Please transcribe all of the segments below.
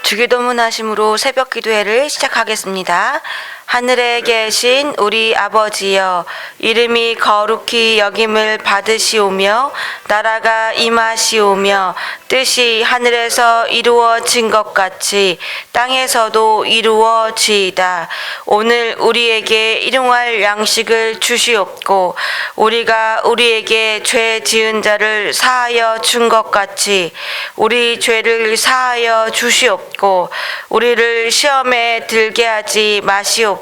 주기도문 하심으로 새벽 기도회를 시작하겠습니다. 하늘에 계신 우리 아버지여, 이름이 거룩히 여김을 받으시오며 나라가 임하시오며 뜻이 하늘에서 이루어진 것 같이 땅에서도 이루어지이다. 오늘 우리에게 일용할 양식을 주시옵고 우리가 우리에게 죄 지은 자를 사하여 준 것 같이 우리 죄를 사하여 주시옵고 우리를 시험에 들게 하지 마시옵고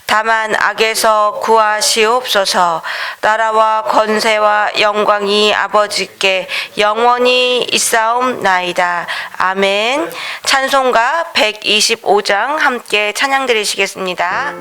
다만 악에서 구하시옵소서. 나라와 권세와 영광이 아버지께 영원히 있사옵나이다. 아멘. 찬송가 125장 함께 찬양 드리시겠습니다.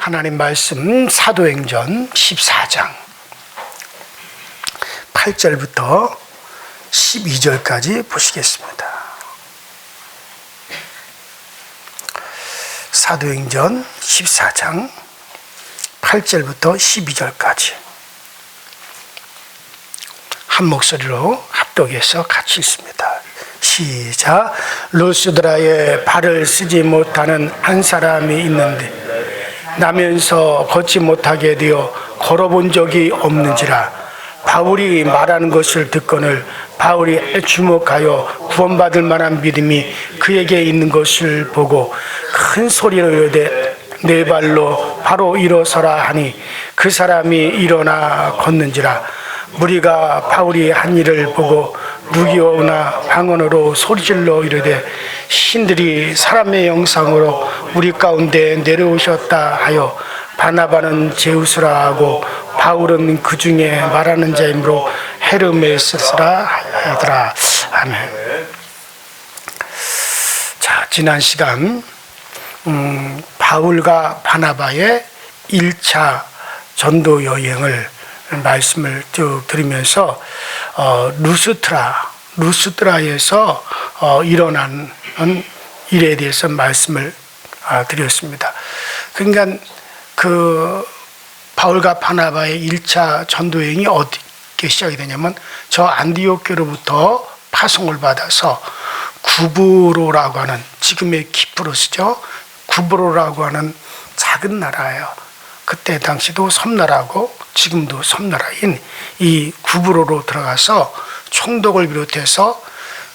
하나님 말씀 사도행전 14장 8절부터 12절까지 보시겠습니다. 사도행전 14장 8절부터 12절까지 한 목소리로 합독해서 같이 읽습니다. 시작. 루스드라에 발을 쓰지 못하는 한 사람이 있는데 나면서 걷지 못하게 되어 걸어본 적이 없는지라. 바울이 말하는 것을 듣거늘 바울이 주목하여 구원받을 만한 믿음이 그에게 있는 것을 보고 큰 소리로 이르되 네 발로 바로 일어서라 하니 그 사람이 일어나 걷는지라. 무리가 바울이 한 일을 보고 루기오나 방언으로 소리질러 이르되 신들이 사람의 형상으로 우리 가운데 내려오셨다 하여 바나바는 제우스라 하고 바울은 그 중에 말하는 자이므로 헤르메스라 하더라. 아멘. 자, 지난 시간 바울과 바나바의 1차 전도 여행을 말씀을 쭉 들으면서 루스트라에서 일어난 일에 대해서 말씀을 드렸습니다. 그러니까 그 바울과 바나바의 1차 전도 여행이 어떻게 시작이 되냐면 저 안디옥 교로부터 파송을 받아서 구브로라고 하는, 지금의 키프로스죠. 구브로라고 하는 작은 나라예요. 그때 당시도 섬나라고 지금도 섬나라인 이 구브로로 들어가서 총독을 비롯해서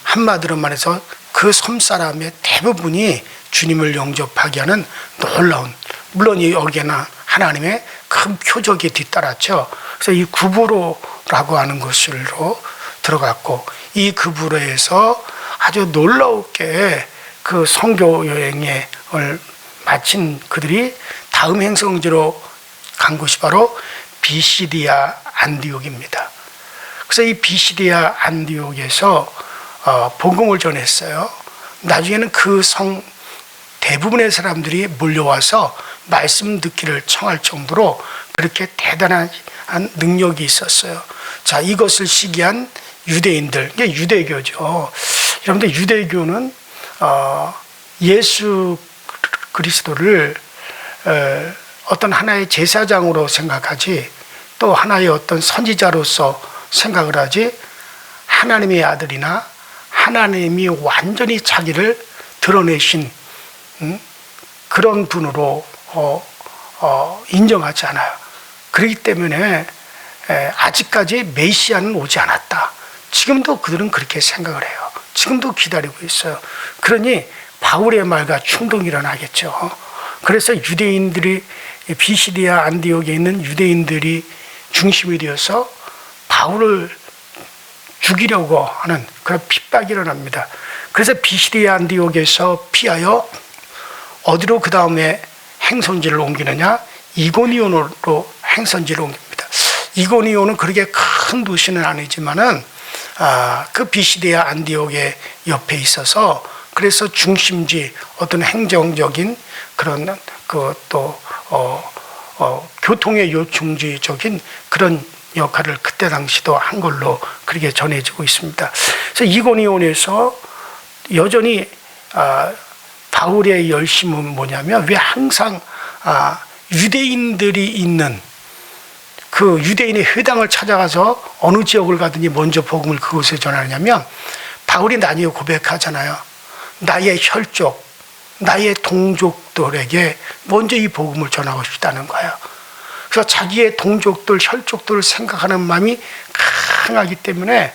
한마디로 말해서 그 섬 사람의 대부분이 주님을 영접하게 하는 놀라운, 물론 여기에는 하나님의 큰 표적이 뒤따랐죠. 그래서 이 구브로라고 하는 곳으로 들어갔고, 이 구브로에서 아주 놀라웠게 그 선교 여행을 마친 그들이 다음 행성지로 간 곳이 바로 비시디아 안디옥입니다. 그래서 이 비시디아 안디옥에서 복음을 전했어요. 나중에는 그 성 대부분의 사람들이 몰려와서 말씀 듣기를 청할 정도로 그렇게 대단한 능력이 있었어요. 자, 이것을 시기한 유대인들, 이게 유대교죠. 여러분들, 유대교는 예수 그리스도를 어떤 하나의 제사장으로 생각하지, 또 하나의 어떤 선지자로서 생각을 하지, 하나님의 아들이나 하나님이 완전히 자기를 드러내신 그런 분으로 인정하지 않아요. 그렇기 때문에 아직까지 메시아는 오지 않았다. 지금도 그들은 그렇게 생각을 해요. 지금도 기다리고 있어요. 그러니 바울의 말과 충동이 일어나겠죠. 그래서 유대인들이, 비시디아 안디옥에 있는 유대인들이 중심이 되어서 바울을 죽이려고 하는 그런 핍박이 일어납니다. 그래서 비시디아 안디옥에서 피하여 어디로 그 다음에 행선지를 옮기느냐? 이고니온으로 행선지를 옮깁니다. 이고니온은 그렇게 큰 도시는 아니지만은 그 비시디아 안디옥의 옆에 있어서, 그래서 중심지, 어떤 행정적인 그런 그또 교통의 요충지적인 그런 역할을 그때 당시도 한 걸로 그렇게 전해지고 있습니다. 그래서 이고니온에서 여전히 바울의 열심은 뭐냐면, 왜 항상 유대인들이 있는 그 유대인의 회당을 찾아가서 어느 지역을 가든지 먼저 복음을 그곳에 전하냐면, 바울이 나뉘어 고백하잖아요. 나의 혈족, 나의 동족들에게 먼저 이 복음을 전하고 싶다는 거예요. 그래서 자기의 동족들, 혈족들을 생각하는 마음이 강하기 때문에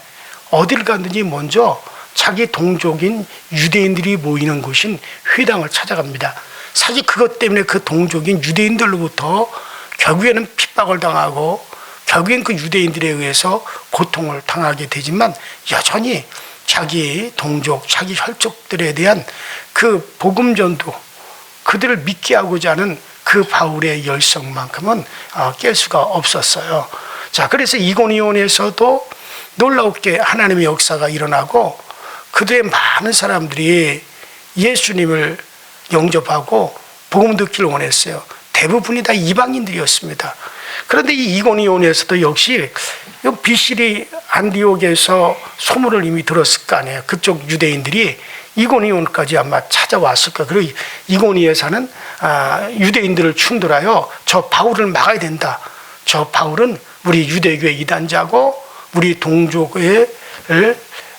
어디를 가든지 먼저 자기 동족인 유대인들이 모이는 곳인 회당을 찾아갑니다. 사실 그것 때문에 그 동족인 유대인들로부터 결국에는 핍박을 당하고 결국엔 그 유대인들에 의해서 고통을 당하게 되지만, 여전히 자기 동족, 자기 혈족들에 대한 그 복음 전도, 그들을 믿게 하고자 하는 그 바울의 열성만큼은 깰 수가 없었어요. 자, 그래서 이고니온에서도 놀랍게 하나님의 역사가 일어나고 그들의 많은 사람들이 예수님을 영접하고 복음 듣기를 원했어요. 대부분이 다 이방인들이었습니다. 그런데 이 이고니온에서도 역시 비시디 안디옥에서 소문을 이미 들었을 거 아니에요. 그쪽 유대인들이 이고니온까지 아마 찾아왔을 거예요. 그리고 이고니에 사는 유대인들을 충돌하여 저 바울을 막아야 된다. 저 바울은 우리 유대교의 이단자고 우리 동족의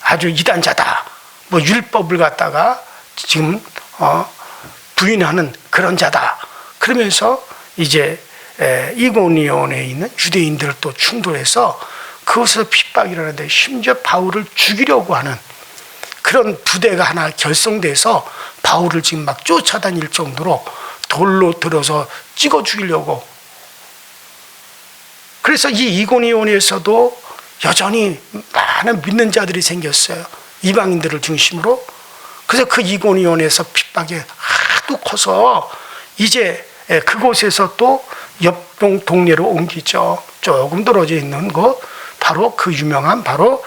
아주 이단자다. 뭐 율법을 갖다가 지금 부인하는 그런 자다. 그러면서 이제 이고니온에 있는 유대인들을 또 충돌해서 그곳에서 핍박이 일어나는데 심지어 바울을 죽이려고 하는 그런 부대가 하나 결성돼서 바울을 지금 막 쫓아다닐 정도로 돌로 들어서 찍어 죽이려고. 그래서 이 이고니온에서도 여전히 많은 믿는 자들이 생겼어요. 이방인들을 중심으로. 그래서 그 이고니온에서 핍박이 하도 커서 이제 그곳에서 또 옆 동네로 옮기죠. 조금 떨어져 있는 곳, 바로 그 유명한 바로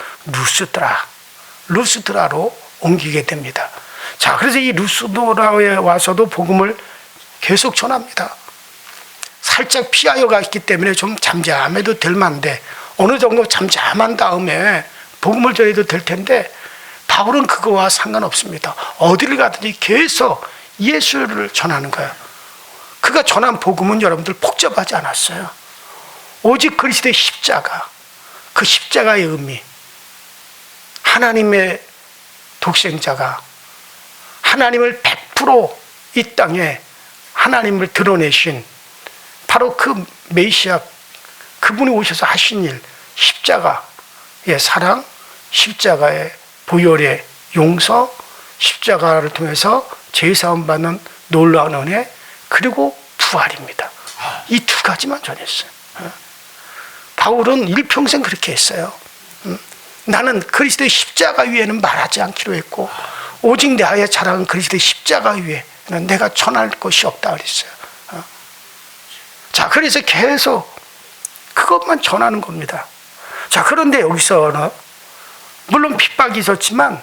루스드라로 옮기게 됩니다. 자, 그래서 이 루스드라에 와서도 복음을 계속 전합니다. 살짝 피하여 갔기 때문에 좀 잠잠해도 될 만한데 어느 정도 잠잠한 다음에 복음을 전해도 될 텐데 바울은 그거와 상관없습니다. 어디를 가든지 계속 예수를 전하는 거예요. 그가 전한 복음은 여러분들 복잡하지 않았어요. 오직 그리스도의 십자가, 그 십자가의 의미, 하나님의 독생자가 하나님을 100% 이 땅에 하나님을 드러내신 바로 그 메시아, 그분이 오셔서 하신 일, 십자가의 사랑, 십자가의 보혈의 용서, 십자가를 통해서 죄사함 받는 놀라운 은혜, 그리고 부활입니다. 이 두 가지만 전했어요. 바울은 일평생 그렇게 했어요. 나는 그리스도의 십자가 위에는 말하지 않기로 했고 오직 나의 자랑은 그리스도의 십자가 위에는 내가 전할 것이 없다 그랬어요. 자, 그래서 계속 그것만 전하는 겁니다. 자, 그런데 여기서는 물론 핍박이 있었지만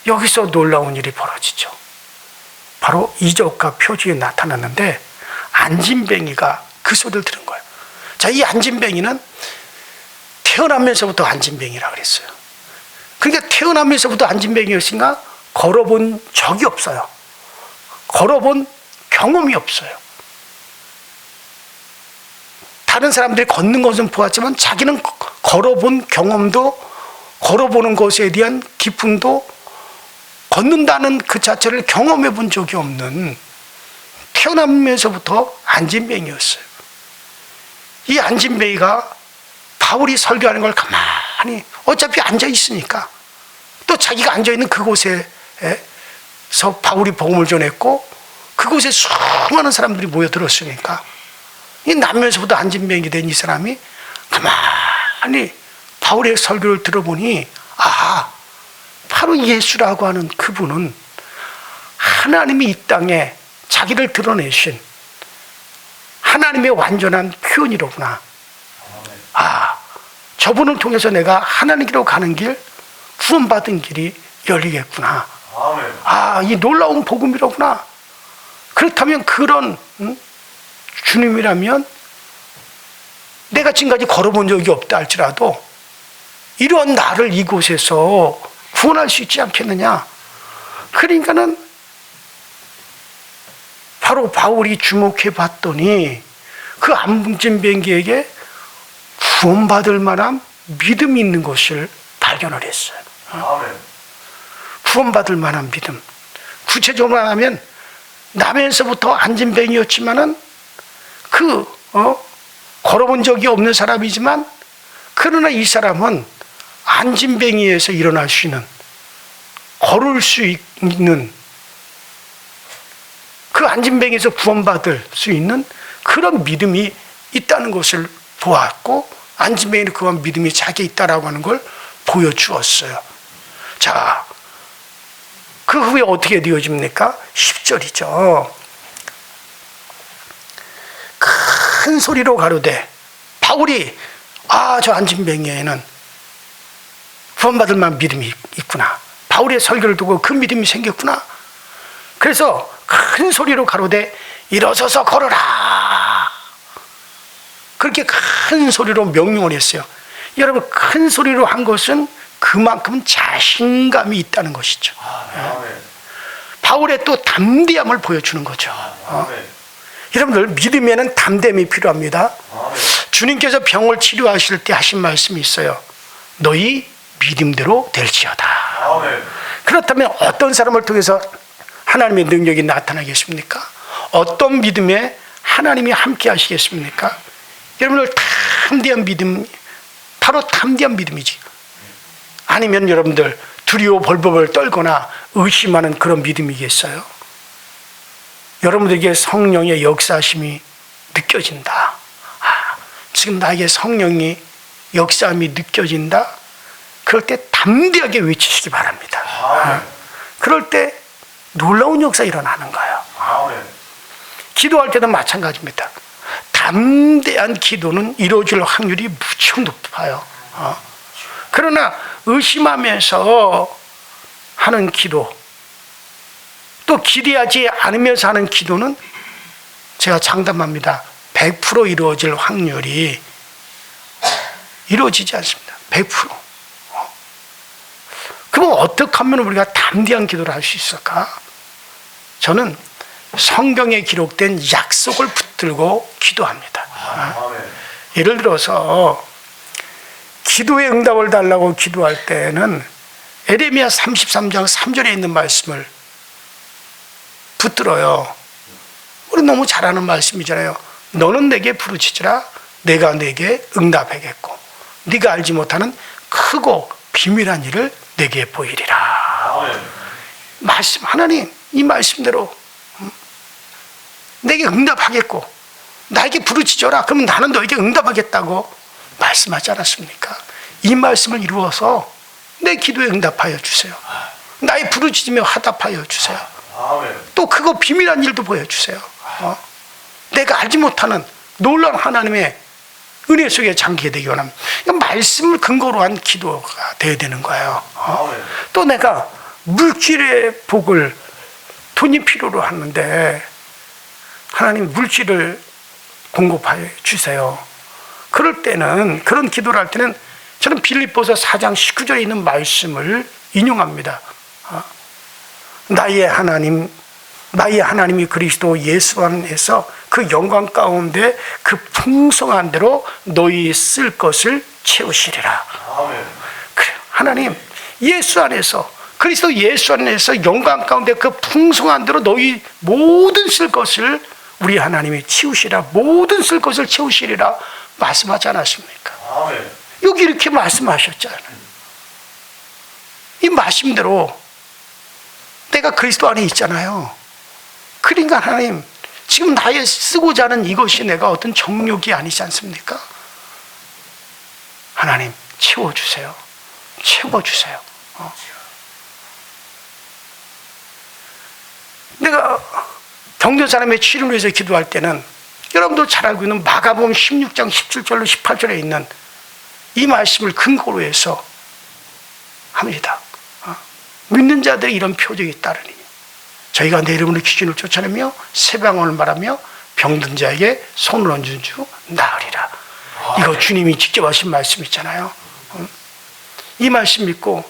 여기서 놀라운 일이 벌어지죠. 바로 이적과 표징이 나타났는데 안진뱅이가 그 소리를 들은 거예요. 자, 이 안진뱅이는 태어나면서부터 안진뱅이라 그랬어요. 그러니까 태어나면서부터 안진뱅이였으니까 걸어본 적이 없어요. 걸어본 경험이 없어요. 다른 사람들이 걷는 것은 보았지만 자기는 걸어본 경험도, 걸어보는 것에 대한 기쁨도, 걷는다는 그 자체를 경험해 본 적이 없는, 태어나면서부터 안진뱅이였어요. 이 안진뱅이가 바울이 설교하는 걸 가만히, 어차피 앉아 있으니까, 또 자기가 앉아 있는 그곳에서 바울이 복음을 전했고 그곳에 수많은 사람들이 모여들었으니까 이 남면서부터 안진뱅이 된 이 사람이 가만히 바울의 설교를 들어보니, 아, 바로 예수라고 하는 그분은 하나님이 이 땅에 자기를 드러내신 하나님의 완전한 표현이로구나. 아, 저분을 통해서 내가 하나님께로 가는 길, 구원받은 길이 열리겠구나. 아, 이 놀라운 복음이로구나. 그렇다면 그런 주님이라면 내가 지금까지 걸어본 적이 없다 할지라도 이런 나를 이곳에서 구원할 수 있지 않겠느냐. 그러니까는 바로 바울이 주목해 봤더니 그 안진뱅이에게 구원받을 만한 믿음이 있는 것을 발견을 했어요. 구원받을 만한 믿음. 구체적으로 말하면 나면서부터 안진뱅이였지만은 걸어본 적이 없는 사람이지만 그러나 이 사람은 안진뱅이에서 일어날 수 있는, 걸을 수 있는, 그 안진뱅이에서 구원받을 수 있는 그런 믿음이 있다는 것을 보았고 안진뱅이는 그런 믿음이 자기에 있다라고 하는 걸 보여주었어요. 자, 그 후에 어떻게 되어집니까? 10절이죠. 큰 소리로 가로되, 바울이 저 안진뱅이에는 구원받을 만한 믿음이 있구나. 바울의 설교를 두고 그 믿음이 생겼구나. 그래서 큰 소리로 가로되 일어서서 걸어라. 그렇게 큰 소리로 명령을 했어요. 여러분, 큰 소리로 한 것은 그만큼 자신감이 있다는 것이죠. 바울의 또 담대함을 보여주는 거죠. 여러분들, 믿음에는 담대함이 필요합니다. 주님께서 병을 치료하실 때 하신 말씀이 있어요. 너희 믿음대로 될지어다. 그렇다면 어떤 사람을 통해서 하나님의 능력이 나타나겠습니까? 어떤 믿음에 하나님이 함께 하시겠습니까? 여러분들 담대한 믿음, 바로 담대한 믿음이지. 아니면 여러분들 두려워 벌벌 떨거나 의심하는 그런 믿음이겠어요? 여러분들에게 성령의 역사심이 느껴진다. 지금 나에게 성령이 역사함이 느껴진다. 그럴 때 담대하게 외치시기 바랍니다. 그럴 때 놀라운 역사 일어나는 거예요. 기도할 때도 마찬가지입니다. 담대한 기도는 이루어질 확률이 무척 높아요. 그러나 의심하면서 하는 기도, 또 기대하지 않으면서 하는 기도는 제가 장담합니다. 100% 이루어질 확률이 이루어지지 않습니다. 100%. 그럼 어떻게 하면 우리가 담대한 기도를 할 수 있을까? 저는 성경에 기록된 약속을 붙들고 기도합니다. 예를 들어서 기도의 응답을 달라고 기도할 때는 에레미야 33장 3절에 있는 말씀을 붙들어요. 우리 너무 잘 아는 말씀이잖아요. 너는 내게 부르짖으라 내가 내게 응답하겠고 네가 알지 못하는 크고 비밀한 일을 내게 보이리라. 말씀, 하나님 이 말씀대로 내게 응답하겠고 나에게 부르짖어라. 그러면 나는 너에게 응답하겠다고 말씀하지 않았습니까? 이 말씀을 이루어서 내 기도에 응답하여 주세요. 나의 부르짖으며 화답하여 주세요. 또 그거 비밀한 일도 보여주세요. 내가 알지 못하는 놀라운 하나님의 은혜 속에 잠기게 되기 원합니다. 말씀을 근거로 한 기도가 되어야 되는 거예요. 또 내가 물질의 복을 돈이 필요로 하는데 하나님 물질을 공급하여 주세요. 그럴 때는, 그런 기도를 할 때는 저는 빌립보서 4장 19절에 있는 말씀을 인용합니다. 나의 하나님이 그리스도 예수 안에서 그 영광 가운데 그 풍성한 대로 너희 쓸 것을 채우시리라. 그래, 하나님 예수 안에서, 그리스도 예수 안에서 영광 가운데 그 풍성한 대로 너희 모든 쓸 것을 우리 하나님이 채우시라, 모든 쓸 것을 채우시리라 말씀하지 않았습니까? 여기 이렇게 말씀하셨잖아요. 이 말씀대로 내가 그리스도 안에 있잖아요. 그러니까 하나님 지금 나의 쓰고자 하는 이것이 내가 어떤 정욕이 아니지 않습니까? 하나님 채워주세요. 채워주세요. 내가 병든 사람의 치료를 위해서 기도할 때는 여러분도 잘 알고 있는 마가복음 16장 17절로 18절에 있는 이 말씀을 근거로 해서 합니다. 믿는 자들이 이런 표적이 따르니 저희가 내 이름으로 귀신을 쫓아내며 새방언을 말하며 병든 자에게 손을 얹은 주 나으리라. 이거 주님이 직접 하신 말씀 있잖아요. 이 말씀 믿고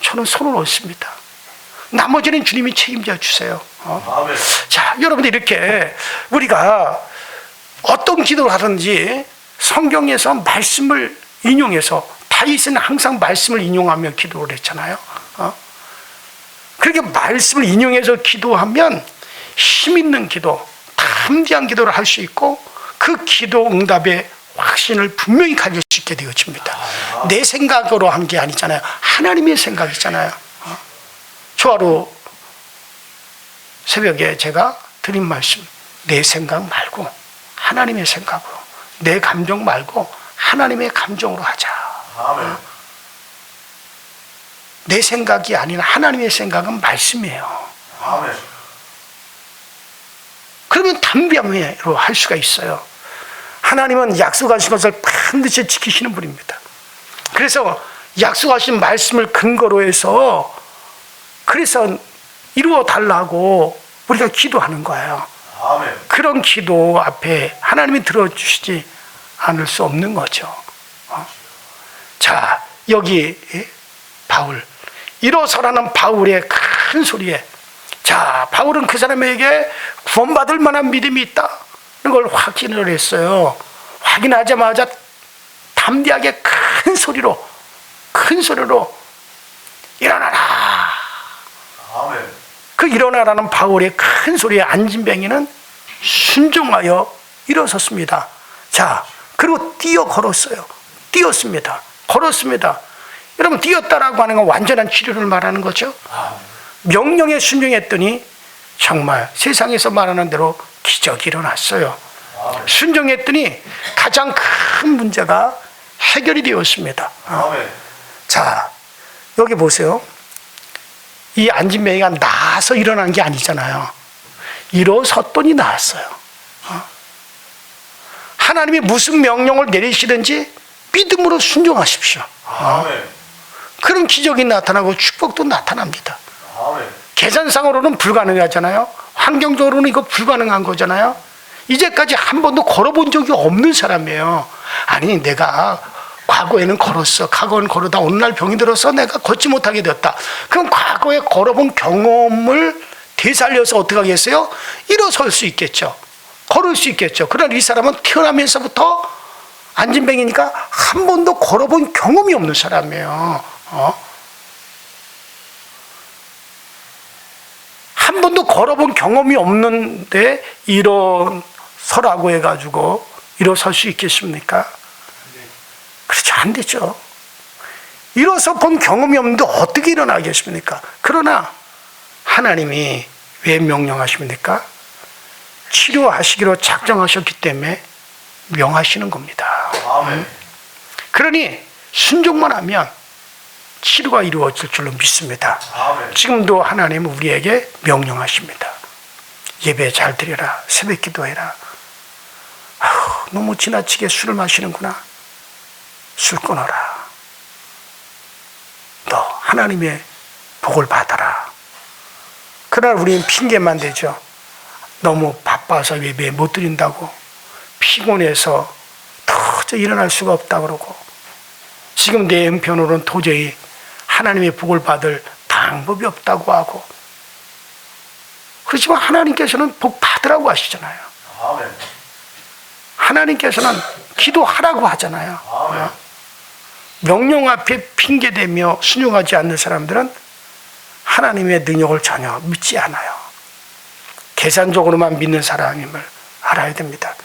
저는 손을 얹습니다. 나머지는 주님이 책임져 주세요. 자, 여러분들 이렇게 우리가 어떤 기도를 하든지 성경에서 말씀을 인용해서, 다윗은 항상 말씀을 인용하며 기도를 했잖아요. 그렇게 말씀을 인용해서 기도하면 힘 있는 기도, 담대한 기도를 할 수 있고 그 기도 응답의 확신을 분명히 가질 수 있게 되어집니다. 내 생각으로 한 게 아니잖아요. 하나님의 생각이잖아요. 초하루 새벽에 제가 드린 말씀, 내 생각 말고 하나님의 생각으로, 내 감정 말고 하나님의 감정으로 하자. 내 생각이 아닌 하나님의 생각은 말씀이에요. 그러면 담대함으로 할 수가 있어요. 하나님은 약속하신 것을 반드시 지키시는 분입니다. 그래서 약속하신 말씀을 근거로 해서 그래서 이루어 달라고 우리가 기도하는 거예요. 그런 기도 앞에 하나님이 들어주시지 않을 수 없는 거죠. 자, 여기 바울, 일어서라는 바울의 큰 소리에, 자, 바울은 그 사람에게 구원받을 만한 믿음이 있다는 걸 확인을 했어요. 확인하자마자 담대하게 큰 소리로 일어나라. 그 일어나라는 바울의 큰 소리에 안진뱅이는 순종하여 일어섰습니다. 자, 그리고 뛰어 걸었어요. 뛰었습니다. 걸었습니다. 여러분, 뛰었다라고 하는 건 완전한 치료를 말하는 거죠. 명령에 순종했더니 정말 세상에서 말하는 대로 기적이 일어났어요. 순종했더니 가장 큰 문제가 해결이 되었습니다. 자, 여기 보세요. 이 안진뱅이가 나서 일어난 게 아니잖아요. 일어섰더니 나았어요. 하나님이 무슨 명령을 내리시든지 믿음으로 순종하십시오. 그런 기적이 나타나고 축복도 나타납니다. 계산상으로는 불가능하잖아요. 환경적으로는 이거 불가능한 거잖아요. 이제까지 한 번도 걸어본 적이 없는 사람이에요. 아니, 내가 과거에는 걸었어. 과거는 걸어다 어느 날 병이 들어서 내가 걷지 못하게 되었다. 그럼 과거에 걸어본 경험을 되살려서 어떻게 하겠어요? 일어설 수 있겠죠. 걸을 수 있겠죠. 그러나 이 사람은 태어나면서부터 안진뱅이니까 한 번도 걸어본 경험이 없는 사람이에요. 한 번도 걸어본 경험이 없는데 일어서라고 해가지고 일어설 수 있겠습니까? 그렇지, 안 되죠. 일어서 본 경험이 없는데 어떻게 일어나겠습니까? 그러나 하나님이 왜 명령하십니까? 치료하시기로 작정하셨기 때문에 명하시는 겁니다. 그러니 순종만 하면 치료가 이루어질 줄로 믿습니다. 지금도 하나님은 우리에게 명령하십니다. 예배 잘 드려라. 새벽 기도해라. 너무 지나치게 술을 마시는구나. 술 끊어라. 너 하나님의 복을 받아라. 그러나 우리는 핑계만 대죠. 너무 바빠서 예배 못 드린다고, 피곤해서 도저히 일어날 수가 없다 그러고, 지금 내 형편으로는 도저히 하나님의 복을 받을 방법이 없다고 하고, 그렇지만 하나님께서는 복 받으라고 하시잖아요. 하나님께서는 기도하라고 하잖아요. 명령 앞에 핑계대며 순종하지 않는 사람들은 하나님의 능력을 전혀 믿지 않아요. 계산적으로만 믿는 사람임을 알아야 됩니다.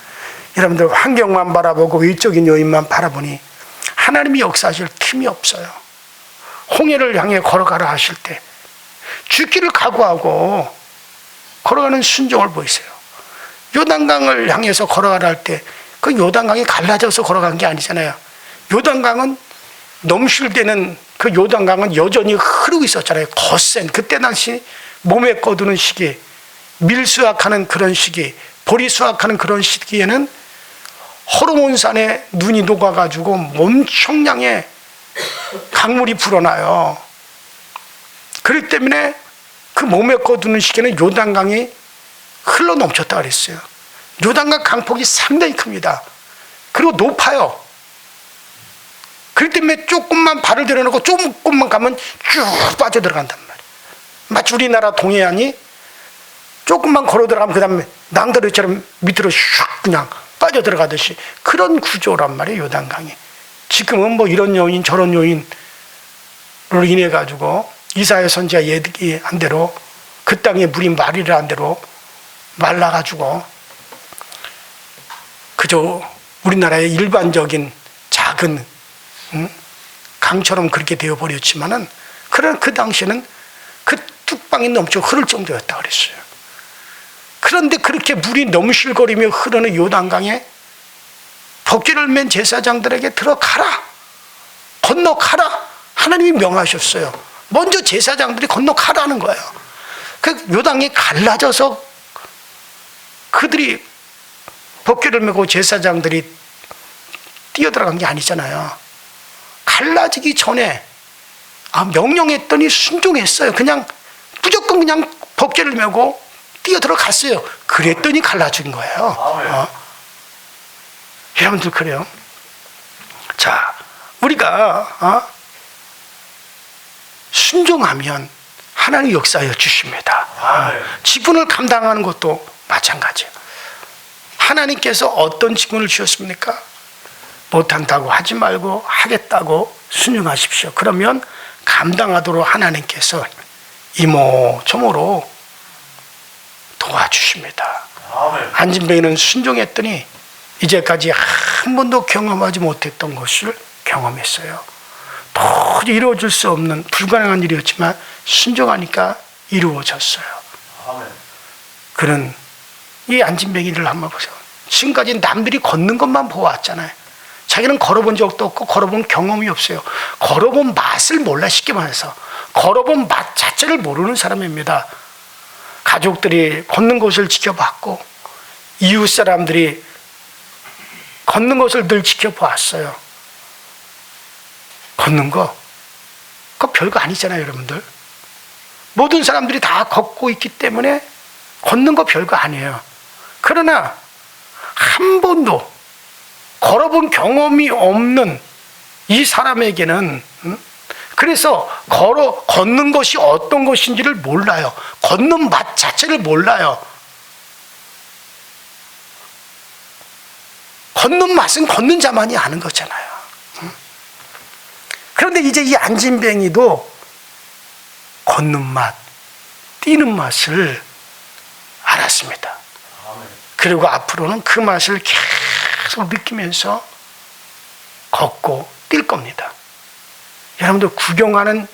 여러분들 환경만 바라보고 외적인 요인만 바라보니 하나님이 역사하실 틈이 없어요. 홍해를 향해 걸어가라 하실 때 죽기를 각오하고 걸어가는 순종을 보이세요. 요단강을 향해서 걸어가라 할 때 그 요단강이 갈라져서 걸어간 게 아니잖아요. 요단강은 넘실대는 그 요단강은 여전히 흐르고 있었잖아요. 거센, 그때 당시 몸에 거두는 시기, 밀 수확하는 그런 시기, 보리 수확하는 그런 시기에는 호르몬산에 눈이 녹아가지고 엄청량의 강물이 불어나요. 그렇기 때문에 그 몸에 거두는 시기에는 요단강이 흘러 넘쳤다 그랬어요. 요단강 강폭이 상당히 큽니다. 그리고 높아요. 그렇기 때문에 조금만 발을 들여놓고 조금만 가면 쭉 빠져들어간단 말이에요. 마치 우리나라 동해안이 조금만 걸어 들어가면 그 다음에 낭떠러지처럼 밑으로 슉 그냥 빠져들어가듯이 그런 구조란 말이에요, 요단강이. 지금은 뭐 이런 요인 저런 요인으로 인해 가지고 이사야 선지자 예언한 대로 그 땅에 물이 마리를 한 대로 말라가지고 그저 우리나라의 일반적인 작은 강처럼 그렇게 되어버렸지만은, 그러나 그 당시에는 그 뚝방이 넘쳐 흐를 정도였다 그랬어요. 그런데 그렇게 물이 넘실거리며 흐르는 요단강에 벗기를 맨 제사장들에게 들어가라, 건너가라, 하나님이 명하셨어요. 먼저 제사장들이 건너가라는 거예요. 그 요단이 갈라져서 그들이 벗기를 메고 제사장들이 뛰어들어간 게 아니잖아요. 갈라지기 전에 명령했더니 순종했어요. 그냥 무조건 그냥 법궤를 메고 뛰어들어갔어요. 그랬더니 갈라진 거예요. 여러분들 그래요. 자, 우리가 순종하면 하나님 역사하여 주십니다. 지분을 감당하는 것도 마찬가지예요. 하나님께서 어떤 지분을 주셨습니까? 못한다고 하지 말고 하겠다고 순종하십시오. 그러면 감당하도록 하나님께서 이모저모로 도와주십니다. 안진뱅이는 순종했더니 이제까지 한 번도 경험하지 못했던 것을 경험했어요. 도저히 이루어질 수 없는 불가능한 일이었지만 순종하니까 이루어졌어요. 그는 이 안진뱅이를 한번 보세요. 지금까지 남들이 걷는 것만 보았잖아요. 자기는 걸어본 적도 없고 걸어본 경험이 없어요. 걸어본 맛을 몰라. 쉽게 말해서 걸어본 맛 자체를 모르는 사람입니다. 가족들이 걷는 것을 지켜봤고 이웃 사람들이 걷는 것을 늘 지켜보았어요. 걷는 거 그거 별거 아니잖아요, 여러분들. 모든 사람들이 다 걷고 있기 때문에 걷는 거 별거 아니에요. 그러나 한 번도 걸어본 경험이 없는 이 사람에게는 그래서 걷는 것이 어떤 것인지를 몰라요. 걷는 맛 자체를 몰라요. 걷는 맛은 걷는 자만이 아는 거잖아요. 그런데 이제 이 안진뱅이도 걷는 맛, 뛰는 맛을 알았습니다. 그리고 앞으로는 그 맛을 계속 느끼면서 걷고 뛸 겁니다. 여러분들 구경하는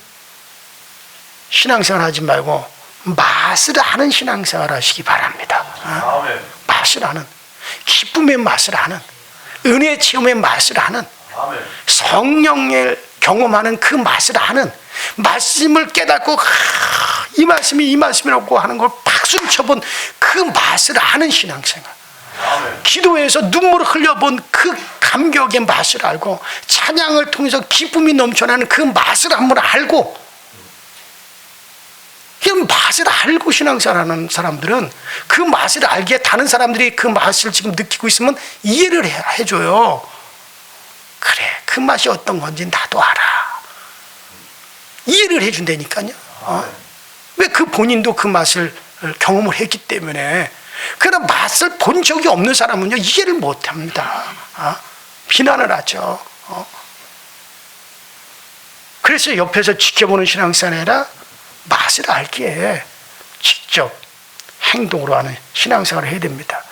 신앙생활 하지 말고 맛을 아는 신앙생활 하시기 바랍니다. 맛을 아는, 기쁨의 맛을 아는, 은혜의 체험의 맛을 아는, 성령을 경험하는 그 맛을 아는, 말씀을 깨닫고 이 말씀이 이 말씀이라고 하는 걸 박수를 쳐본 그 맛을 아는 신앙생활. 기도에서 눈물을 흘려본 그 감격의 맛을 알고 찬양을 통해서 기쁨이 넘쳐나는 그 맛을 한번 알고, 그 맛을 알고 신앙생활하는 사람들은 그 맛을 알기에 다른 사람들이 그 맛을 지금 느끼고 있으면 이해를 해줘요. 그래, 그 맛이 어떤 건지 나도 알아. 이해를 해준다니까요. 왜 그 본인도 그 맛을 경험을 했기 때문에. 그러나 맛을 본 적이 없는 사람은요 이해를 못합니다. 비난을 하죠. 그래서 옆에서 지켜보는 신앙생활이 아니라 맛을 알기에 직접 행동으로 하는 신앙생활을 해야 됩니다.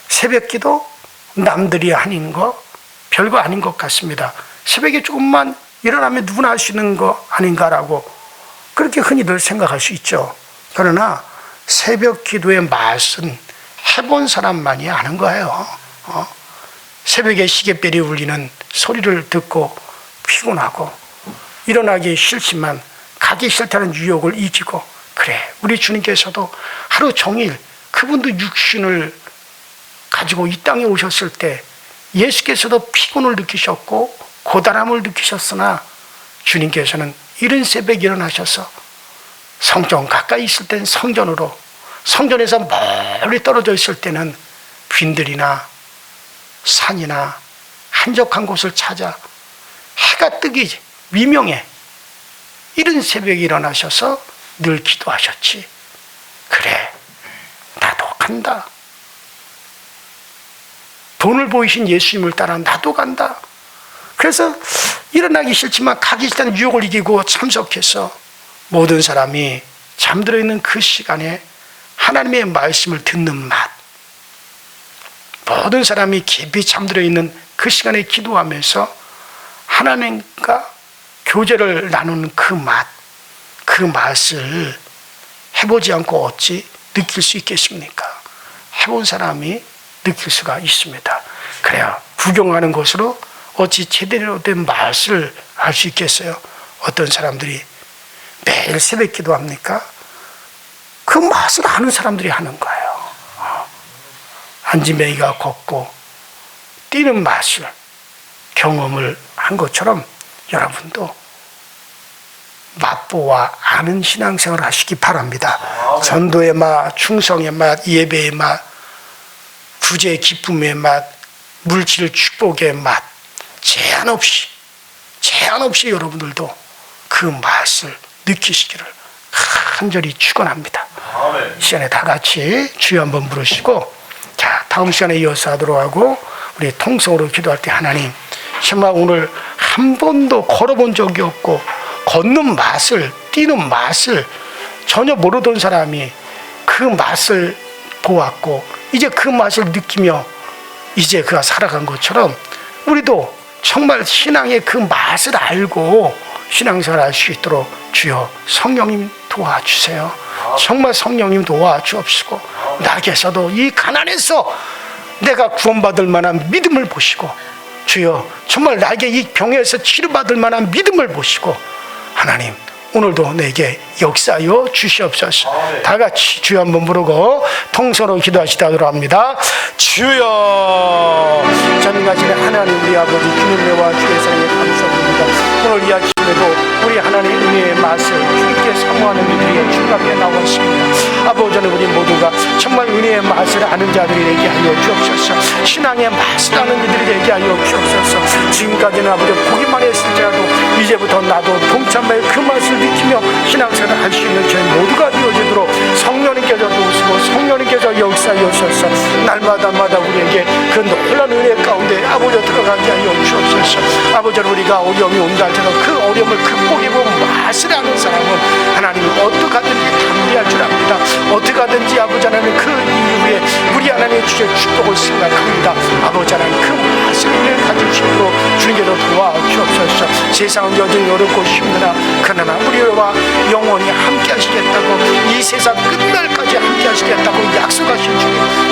새벽기도 남들이 하는 거 별거 아닌 것 같습니다. 새벽에 조금만 일어나면 누구나 할 수 있는 거 아닌가라고 그렇게 흔히들 생각할 수 있죠. 그러나 새벽 기도의 맛은 해본 사람만이 아는 거예요. 새벽에 시계벨이 울리는 소리를 듣고 피곤하고 일어나기 싫지만 가기 싫다는 유혹을 이기고, 그래, 우리 주님께서도 하루 종일 그분도 육신을 가지고 이 땅에 오셨을 때 예수께서도 피곤을 느끼셨고 고단함을 느끼셨으나 주님께서는 이른 새벽에 일어나셔서 성전 가까이 있을 때는 성전으로, 성전에서 멀리 떨어져 있을 때는 빈들이나 산이나 한적한 곳을 찾아 해가 뜨기 미명에 이른 새벽에 일어나셔서 늘 기도하셨지. 그래, 나도 간다. 돈을 보이신 예수님을 따라 나도 간다. 그래서 일어나기 싫지만 가기 싫다는 유혹을 이기고 참석해서 모든 사람이 잠들어 있는 그 시간에 하나님의 말씀을 듣는 맛, 모든 사람이 깊이 잠들어 있는 그 시간에 기도하면서 하나님과 교제를 나누는 그 맛, 그 맛을 해보지 않고 어찌 느낄 수 있겠습니까? 해본 사람이 느낄 수가 있습니다. 그래야 구경하는 것으로 어찌 제대로 된 맛을 알 수 있겠어요? 어떤 사람들이 매일 새벽 기도합니까? 그 맛을 아는 사람들이 하는 거예요. 안진뱅이가 걷고 뛰는 맛을 경험을 한 것처럼 여러분도 맛보아 아는 신앙생활을 하시기 바랍니다. 전도의 맛, 충성의 맛, 예배의 맛, 구제의 기쁨의 맛, 물질 축복의 맛, 제한 없이 여러분들도 그 맛을 느끼시기를 간절히 축원합니다. 이 시간에 다 같이 주여 한번 부르시고, 자, 다음 시간에 이어서 하도록 하고, 우리 통성으로 기도할 때, 하나님 정말 오늘 한 번도 걸어본 적이 없고 걷는 맛을, 뛰는 맛을 전혀 모르던 사람이 그 맛을 보았고 이제 그 맛을 느끼며 이제 그가 살아간 것처럼 우리도 정말 신앙의 그 맛을 알고 신앙생활 할 수 있도록 주여 성령님 도와주세요. 정말 성령님 도와주옵시고 나에게서도 이 가난에서 내가 구원받을 만한 믿음을 보시고 주여 정말 나에게 이 병에서 치료받을 만한 믿음을 보시고 하나님 오늘도 내게 역사하여 주시옵소서. 다 같이 주여 한번 부르고 통성으로 기도하시도록 합니다. 주여 전능하신 하나님 우리 아버지 주님과 주의 사랑에 감사드립니다. 오늘 이 아침에도 우리 하나님 은혜의 맛을 주님께 사모하는 이들이 주님께 나왔습니다. 아버지 우리 모두가 정말 은혜의 맛을 아는 자들이 되게 하여 주옵소서. 신앙의 맛을 아는 이들이 되게 하여 주옵소서. 지금까지는 아버지 보기만 했을지라도 이제부터 나도 동참하여 그 맛을 느끼며 신앙생활을 할 수 있는 저희 모두가 되어지도록 성령님께서 도우시고 성령님께서 역사하셔서 날마다 우리에게 그 놀라운 은혜 가운데 아버지 들어가게 하여 주옵소서. 아버지 우리가 어려움이 온다 할지라도 그 어려움을 극복해보고 맛을 아는 사람은 하나님이 어떻게 하든지 담대할 줄 압니다. 어떻게 하든지 아버지 하나님 그 이후에 우리 하나님의 주의 축복을 생각합니다. 아버지 하나님 그 맛을 우리를 가질 수 있도록 주님께서 도와주옵소서. 세상은 여전히 어렵고 힘드나 그러나 우리와 영원히 함께 하시겠다고 이 세상 끝날까지 함께 하시겠다고 약속하신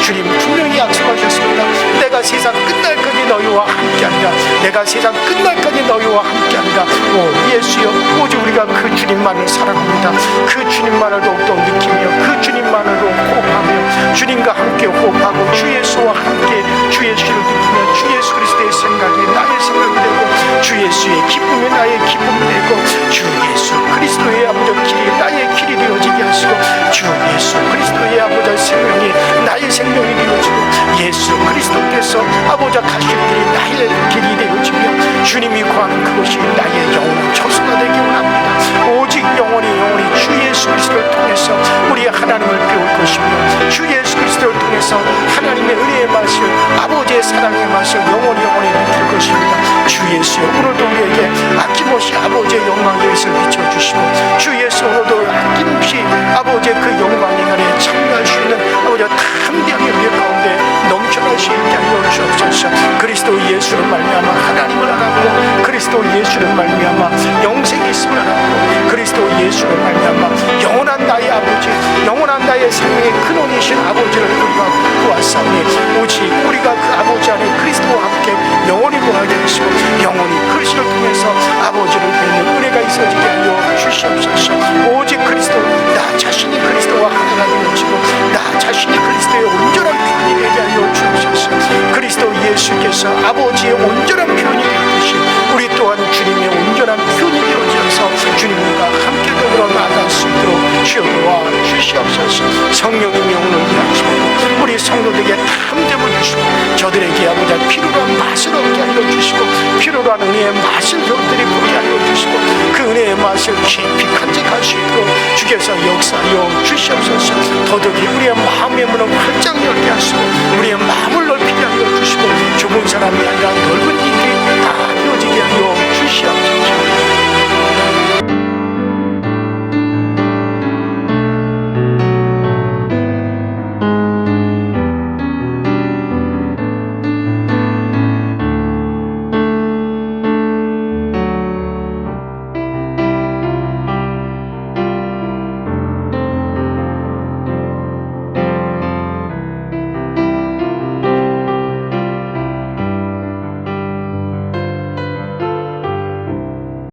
주님 분명히 약속하셨습니다. 내가 세상 끝날까지 너희와 함께하리라. 내가 세상 끝날까지 너희와 함께하리라. 오 예수여 오직 우리가 그 주님만을 사랑합니다. 그 주님만을 더욱더 느끼며 그 주님만으로 호흡하며 주님과 함께 호흡하고 주 예수와 함께 주 예수를 느끼며 주 예수 그리스도의 생각이 나의 생각이 되고 주 예수의 기쁨이 나의 기쁨이 되고 주 예수 그리스도의 아버지 길이 나의 길이 되어지게 하시고 주 예수 그리스도의 아버지 생명이 나의 생명이 되어지고 예수 그리스도께서 아버지 가실 길이 나의 길이 되어지며 주님이 구하는 그것이 나의 영원한 처소가 되기 원합니다. 오직 영원히 주 예수 그리스도를 통해서 우리 하나님을 배울 것이며 주 예수 그리스도를 통해서 하나님의 은혜의 맛을 아버지의 사랑의 맛을 영원히 느낄 것입니다. 주 예수여 오늘도 우리에게 아낌없이 아버지의 영광의 빛을 비춰주시고 주 예수 오늘도 아낌없이 아버지의 그 영광의 날에 참여할 수 있는 아버지의 담대함의 우리 가운데 넘쳐날 수 있게 하여 주옵소서. 그리스도 예수를 말미암아 하나님을 알아보고 그리스도 예수를 말미암아 영생이 있음을 알아보고 그리스도 예수를 말미암아 영원한 나의 아버지 영원한 나의 생명의 근원이신 아버지를 우리가 구하사오니 오직 우리가 그 아버지 안에 그리스도와 함께 영원히 구하게 하시고 영원히 그리스도를 통해서 아버지를 뵙는 은혜가 있어지게 하여 주시옵소서. 오직 그리스도 나 자신이 그리스도와 하나가 되어지고 나 자신이 그리스도의 온전한 표현이 되게 하여 주옵소서. 그리스도 예수께서 아버지의 온전한 표현이 되듯이 우리 또한 주님의 온전한 표현이 되어져서 주님과 함께 더불어 나아갈 수 있도록 주여 도와 주시옵소서. 성령님이 오늘 이 아침에 우리 성도들에게 탐됨을 주시고 저들에게 아버지 필요로 한 맛을 얻게 하여 주시고 필요로 한 은혜의 맛을 저들이 보게 하여 주시고 그 은혜의 맛을 깊이 간직할 수 있도록 주께서 역사하여 주시옵소서. 더더욱이 우리의 마음의 문을 활짝 열게